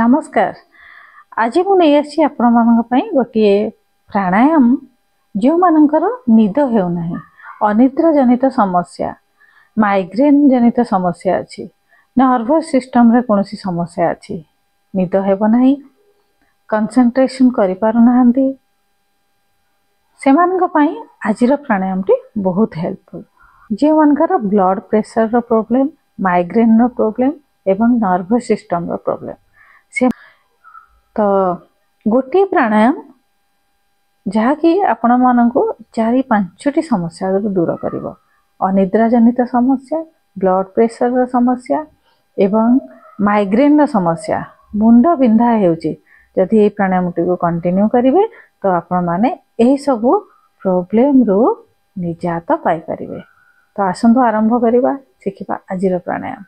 नमस्कार। आज मुझे आपण गोटे प्राणायाम जो मानकर निद हेउना अनिद्रा जनित समस्या माइग्रेन जनित समस्या अच्छी नर्वस सिस्टम रे कौन समस्या अच्छी निद हेब ना कंसंट्रेशन करि पारु नाहंती से आज प्राणायाम टी बहुत हेल्पफुल। जो मानकर ब्लड प्रेशर रो प्रॉब्लम माइग्रेन रो प्रॉब्लम एवं नर्वस सिस्टम रो प्रॉब्लम से तो गोटे प्राणायाम जहाँकि आपण मानकु 4-5टी समस्या दूर करिवो अनिद्रा जनित समस्या ब्लड प्रेशर रो समस्या एवं माइग्रेन रो समस्या मुंड बिंधा हेउची जदि ए प्राणायाम टी कंटिन्यू करिवे तो आपण माने एही सब प्रॉब्लम रो निजात पाई परिवे। तो आसंतु आरंभ करिबा सिखिबा आजिर प्राणायाम।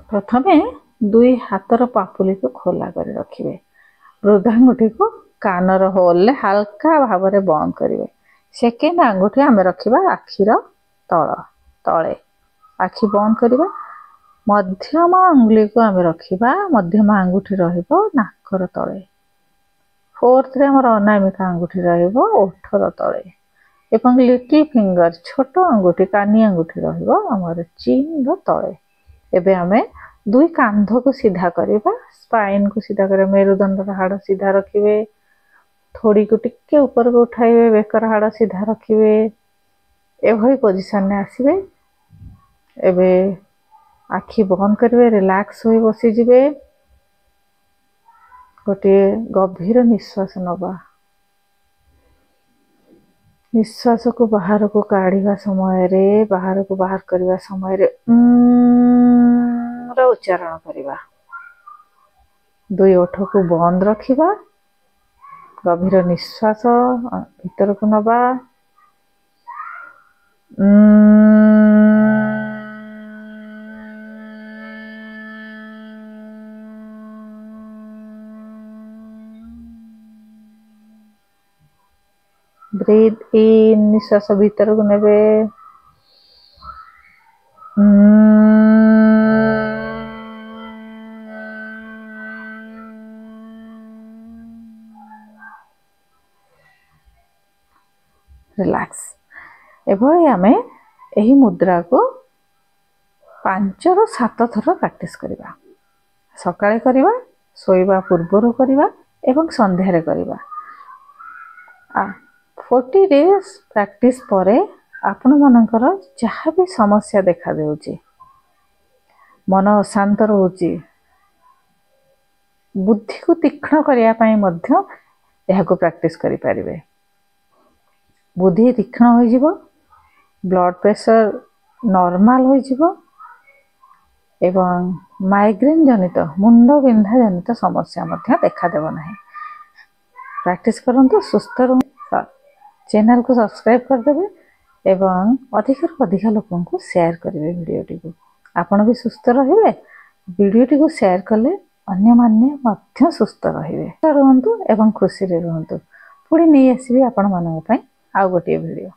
प्रथमे दुई हाथर पापुली को खोला कर रखिए वृद्धांगुठी को कानर होल हल्का भाव में बंद करेंगे। सेकेंड आंगुठी आम रखा आखिर तले आखि बंद करवा मध्यम अंगुली को आम रखा मध्यम आंगुठी नाकर तले फोर्थ रे हमर अनामिका आंगुठी ओठर तले एवं लिटिल फिंगर छोट अंगुठी कानी अंगुठी हमर चिन तले। एबे हमें दुई कांध को सीधा करवा स्पाइन को सीधा कर मेरुदंड हाड़ सीधा रखिए थोड़ी को टिके ऊपर को उठाइबे बेकर हाड़ सीधा रखिए एभली पोजिशन में आसिबे। एबे आखि बंद करेंगे रिलैक्स हो बसी जिवे गोटे गभीर निश्वास नवा निश्वास को बाहर को काढ़ा समय रे बाहर को बाहर करने समय रे उच्चारण करवा दुई ओठ को बंद रखिबा गभीर निश्वास भीतर को नवा ब्रीथ इन निश्वास भीतर को नेबे रिलैक्स। एभली आमे एही मुद्रा को 5 ରୁ 7 थर प्रैक्टिस करिबा सकाळे करिबा सोइबा पूर्वरु करिबा एवं संध्या रे करिबा 40 डेज प्रैक्टिस परे आपण मानकर जहाँ भी समस्या देखा देउची मन अशांत रहउची बुद्धि को तीक्ष्ण करिया पई मध्य एहाको प्रैक्टिस करि परिबे। बुद्धि तीक्ष्ण हो जिवो ब्लड प्रेशर नॉर्मल हो जिवो एवं माइग्रेन जनित मुंड बिंधा जनित समस्या मध्य देखा देबो नाही। प्रैक्टिस करंतु सुस्थ रह चैनल को सब्सक्राइब कर देबे एवं अधिक अधिक लोगों को शेयर करेंगे वीडियो टी को आपण भी सुस्थ रहिबे वीडियो टी को शेयर कले अन्य मान्य मध्य सुस्थ रहिबे रहंतु एवं खुशी रे रहंतु पुणी नहीं आसीबे आपण मानक पई आ गोटे वीडियो।